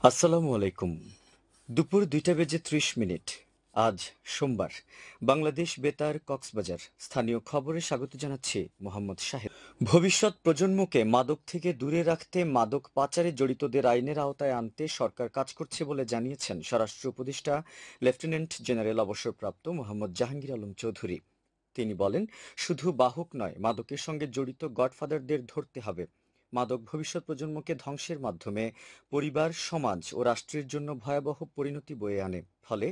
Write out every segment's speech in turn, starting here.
আসসালামু আলাইকুম। দুপুর ২টা বেজে ৩০ মিনিট। আজ সোমবার। বাংলাদেশ বেতার কক্সবাজার স্থানীয় খবরে স্বাগত জানাচ্ছি মোহাম্মদ শাহেদ। ভবিষ্যৎ প্রজন্মকে মাদক থেকে দূরে রাখতে মাদক পাচারে জড়িতদের আইনের আওতায় আনতে সরকার কাজ করছে বলে জানিয়েছেন স্বরাষ্ট্র উপদেষ্টা লেফটেন্যান্ট জেনারেল অবসরপ্রাপ্ত মোহাম্মদ জাহাঙ্গীর আলম চৌধুরী। তিনি বলেন, শুধু বাহক নয়, মাদকের সঙ্গে জড়িত গডফাদারদের ধরতে হবে। মাদক ভবিষ্যৎ প্রজন্মকে ধ্বংসের মাধ্যমে পরিবার, সমাজ ও রাষ্ট্রের জন্য ভয়াবহ পরিণতি বয়ে আনে। ফলে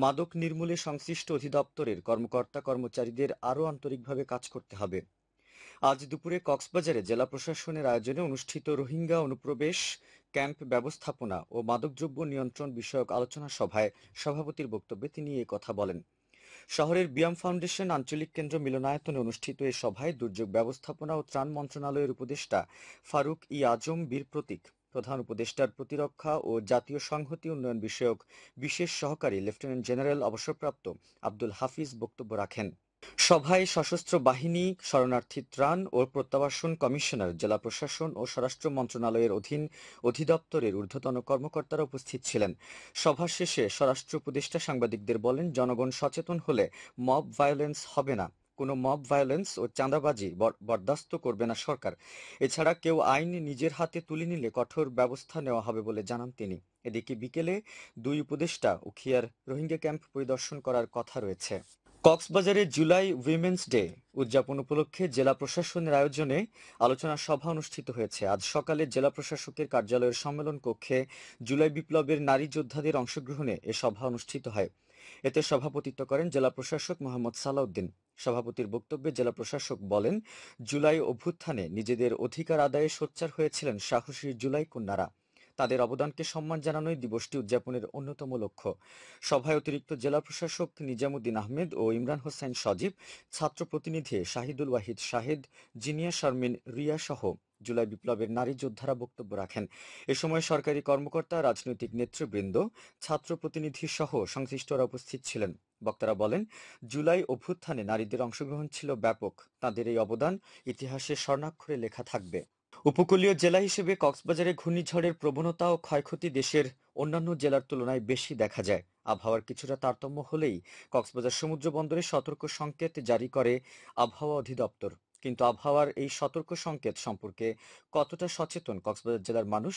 মাদক নির্মূলে সংশ্লিষ্ট অধিদপ্তরের কর্মকর্তা কর্মচারীদের আরও আন্তরিকভাবে কাজ করতে হবে। আজ দুপুরে কক্সবাজারে জেলা প্রশাসনের আয়োজনে অনুষ্ঠিত রোহিঙ্গা অনুপ্রবেশ ক্যাম্প ব্যবস্থাপনা ও মাদকদ্রব্য নিয়ন্ত্রণ বিষয়ক আলোচনা সভায় সভাপতির বক্তব্যে তিনি এ কথা বলেন। শহরের বিয়াম ফাউন্ডেশন আঞ্চলিক কেন্দ্র মিলনায়তনে অনুষ্ঠিত এ সভায় দুর্যোগ ব্যবস্থাপনা ও ত্রাণ মন্ত্রণালয়ের উপদেষ্টা ফারুক ই আজম বীর প্রতীক, প্রধান উপদেষ্টার প্রতিরক্ষা ও জাতীয় সংহতি উন্নয়ন বিষয়ক বিশেষ সহকারী লেফটেন্যান্ট জেনারেল অবসরপ্রাপ্ত আব্দুল হাফিজ বক্তব্য রাখেন। সভায় সশস্ত্র বাহিনী, শরণার্থী ত্রাণ ও প্রত্যাবাসন কমিশনার, জেলা প্রশাসন ও স্বরাষ্ট্র মন্ত্রণালয়ের অধীন অধিদপ্তরের ঊর্ধ্বতন কর্মকর্তারা উপস্থিত ছিলেন। সভা শেষে স্বরাষ্ট্র উপদেষ্টা সাংবাদিকদের বলেন, জনগণ সচেতন হলে মব ভায়োলেন্স হবে না। কোনো মব ভায়োলেন্স ও চাঁদাবাজি বরদাস্ত করবে না সরকার। এছাড়া কেউ আইন নিজের হাতে তুলে নিলে কঠোর ব্যবস্থা নেওয়া হবে বলে জানান তিনি। এদিকে বিকেলে দুই উপদেষ্টা উখিয়ার রোহিঙ্গা ক্যাম্প পরিদর্শন করার কথা রয়েছে। কক্সবাজারে জুলাই উইমেন্স ডে উদযাপন উপলক্ষে জেলা প্রশাসনের আয়োজনে আলোচনা সভা অনুষ্ঠিত হয়েছে। আজ সকালে জেলা প্রশাসকের কার্যালয়ের সম্মেলন কক্ষে জুলাই বিপ্লবের নারী যোদ্ধাদের অংশগ্রহণে এ সভা অনুষ্ঠিত হয়। এতে সভাপতিত্ব করেন জেলা প্রশাসক মোহাম্মদ সালাউদ্দিন। সভাপতির বক্তব্যে জেলা প্রশাসক বলেন, জুলাই অভ্যুত্থানে নিজেদের অধিকার আদায়ে সোচ্চার হয়েছিলেন সাহসী জুলাই কন্যারা। তাদের অবদানকে সম্মান জানানোই দিবসটি উদযাপনের অন্যতম লক্ষ্য। সভায় অতিরিক্ত জেলা প্রশাসক নিজামুদ্দিন আহমেদ ও ইমরান হোসেন সজীব, ছাত্র প্রতিনিধি শাহিদুল ওয়াহিদ শাহেদ, জিনিয়া শারমিন রিয়া সহ জুলাই বিপ্লবের নারী যোদ্ধারা বক্তব্য রাখেন। এ সময় সরকারি কর্মকর্তা, রাজনৈতিক নেতৃবৃন্দ, ছাত্র প্রতিনিধি সহ সংশ্লিষ্টরা উপস্থিত ছিলেন। বক্তারা বলেন, জুলাই অভ্যুত্থানে নারীদের অংশগ্রহণ ছিল ব্যাপক। তাদের এই অবদান ইতিহাসে স্বর্ণাক্ষরে লেখা থাকবে। উপকূলীয় জেলা হিসেবে কক্সবাজারে ঘূর্ণিঝড়ের প্রবণতা ও ক্ষয়ক্ষতি দেশের অন্যান্য জেলার তুলনায় বেশি দেখা যায়। আবহাওয়ার কিছুটা তারতম্য হলেই কক্সবাজার সমুদ্র বন্দরে সতর্ক সংকেত জারি করে আবহাওয়া অধিদপ্তর। কিন্তু আবহাওয়ার এই সতর্ক সংকেত সম্পর্কে কতটা সচেতন কক্সবাজার জেলার মানুষ?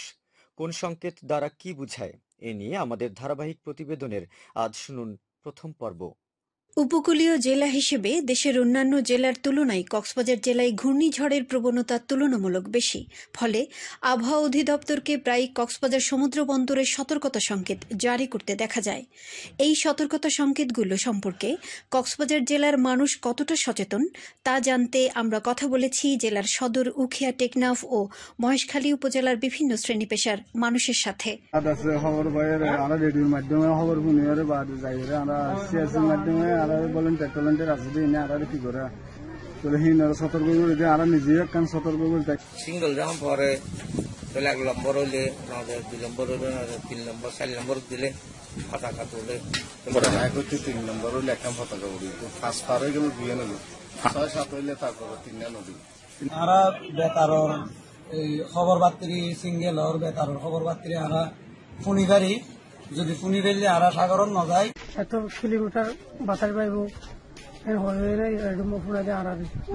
কোন সংকেত দ্বারা কি বুঝায়? এ নিয়ে আমাদের ধারাবাহিক প্রতিবেদনের আজ শুনুন প্রথম পর্ব। উপকূলীয় জেলা হিসেবে দেশের অন্যান্য জেলার তুলনায় কক্সবাজার জেলায় ঘূর্ণিঝড়ের প্রবণতা তুলনামূলক বেশি। ফলে আবহাওয়া অধিদপ্তরকে প্রায় কক্সবাজার সমুদ্র বন্দরে সতর্কতা সংকেত জারি করতে দেখা যায়। এই সতর্কতা সংকেতগুলো সম্পর্কে কক্সবাজার জেলার মানুষ কতটা সচেতন তা জানতে আমরা কথা বলেছি জেলার সদর, উখিয়া, টেকনাফ ও মহেশখালী উপজেলার বিভিন্ন শ্রেণী পেশার মানুষের সাথে। ভলেন্টিয়ার আছে দিনে আর কি করে তাহলে হিনারা সতর্ক করে দিয়ে আর নিজে একখান সতর্ক করে দেয়। সিঙ্গল যখন পরে তাহলে 1 নম্বর হইলে 2 নম্বর হইলে 3 নম্বর 4 নম্বর দিলে পতাকা তুলে করতে 3 নম্বর হইলে একটা পতাকা উড়ি ফার্স্ট পার হয়ে গেল বিয়ে নেব 6-7 হইলে তারপর 3 নদী আরা বেতারর এই খবর বার্তি সিঙ্গেল হর বেতারর খবর বার্তি আরা ফোনি গাড়ি যদি ফোনি বেললে আরা সাগরণ ন যায় এত কিলোমিটার বাতাস পাইব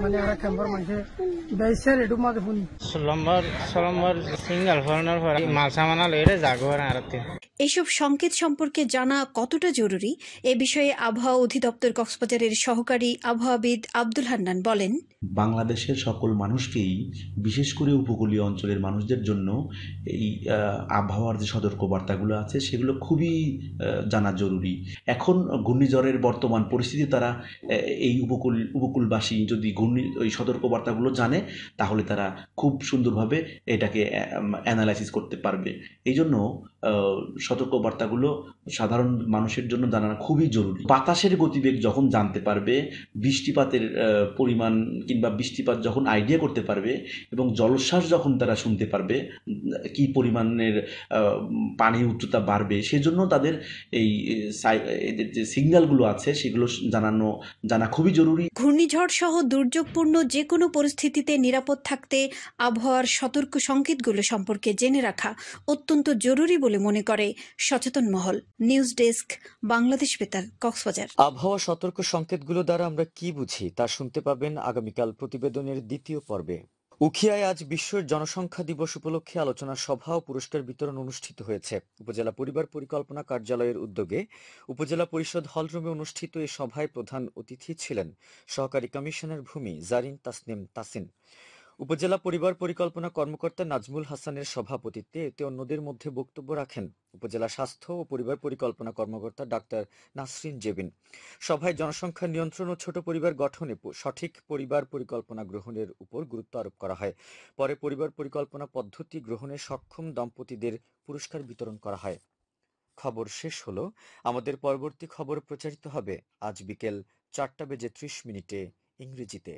মানে আর ক্যাম্পার মাঝে বেসের এটু মাঝে শুনি সলম্বর সিঙ্গেল ফরেনার মাল সামানা লইরে যাগো আরতে। এসব সংকেত সম্পর্কে জানা কতটা জরুরি এ বিষয়ে আবহাওয়া অধিদপ্তর কক্সবাজারের সহকারী আবহাওয়াবিদ আব্দুল হান্নান বলেন, বাংলাদেশের সকল মানুষকেই, বিশেষ করে উপকূলীয় অঞ্চলের মানুষদের জন্য এই আবহাওয়ার যে সতর্কবার্তাগুলো আছে সেগুলো খুবই জানা জরুরি। এখন ঘূর্ণিঝড়ের বর্তমান পরিস্থিতি তারা এই উপকূলবাসী যদি ওই সতর্কবার্তাগুলো জানে তাহলে তারা খুব সুন্দরভাবে এটাকে অ্যানালাইসিস করতে পারবে। এই জন্য সতর্কবার্তাগুলো সাধারণ মানুষের জন্য জানা খুবই জরুরি। বাতাসের গতিবেগ যখন জানতে পারবে, বৃষ্টিপাতের পরিমাণ কিংবা বৃষ্টিপাত যখন আইডিয়া করতে পারবে এবং জলোচ্ছ্বাস যখন তারা শুনতে পারবে কি পরিমাণের পানির উচ্চতা বাড়বে, সেজন্য তাদের এই এদের যে সিগন্যালগুলো আছে সেগুলো জানা খুবই জরুরি। ঘূর্ণিঝড় সহ দুর্যোগপূর্ণ যে কোনো পরিস্থিতিতে নিরাপদ থাকতে আবহাওয়ার সতর্ক সংকেতগুলো সম্পর্কে জেনে রাখা অত্যন্ত জরুরি বলে মনে করে সচেতন মহল। নিউজ ডেস্ক, বাংলাদেশ বেতার, কক্সবাজার। আবহাওয়া সতর্ক সংকেতগুলো দ্বারা আমরা কি বুঝি তা শুনতে পাবেন আগামীকাল প্রতিবেদনের দ্বিতীয় পর্বে। উখিয়ায় আজ বিশ্ব জনসংখ্যা দিবস উপলক্ষে আলোচনা সভা ও পুরস্কার বিতরণ অনুষ্ঠিত হয়েছে। উপজেলা পরিবার পরিকল্পনা কার্যালয়ের উদ্যোগে উপজেলা পরিষদ হলরুমে অনুষ্ঠিত এই সভায় প্রধান অতিথি ছিলেন সহকারী কমিশনার ভূমি জারিন তাসনিম তাসিন। উপজেলা পরিবার পরিকল্পনা কর্মকর্তা নাজমুল হাসানের সভাপতিত্বে এতে অন্যদের মধ্যে বক্তব্য রাখেন উপজেলা স্বাস্থ্য ও পরিবার পরিকল্পনা কর্মকর্তা ডাক্তার নাসরিন জেবিন। সভায় জনসংখ্যা নিয়ন্ত্রণ ও ছোট পরিবার গঠনে সঠিক পরিবার পরিকল্পনা গ্রহণের উপর গুরুত্ব আরোপ করা হয়। পরে পরিবার পরিকল্পনা পদ্ধতি গ্রহণে সক্ষম দম্পতিদের পুরস্কার বিতরণ করা হয়। খবর শেষ হলো। আমাদের পরবর্তী খবর প্রচারিত হবে আজ বিকেল 4:30 ইংরেজিতে।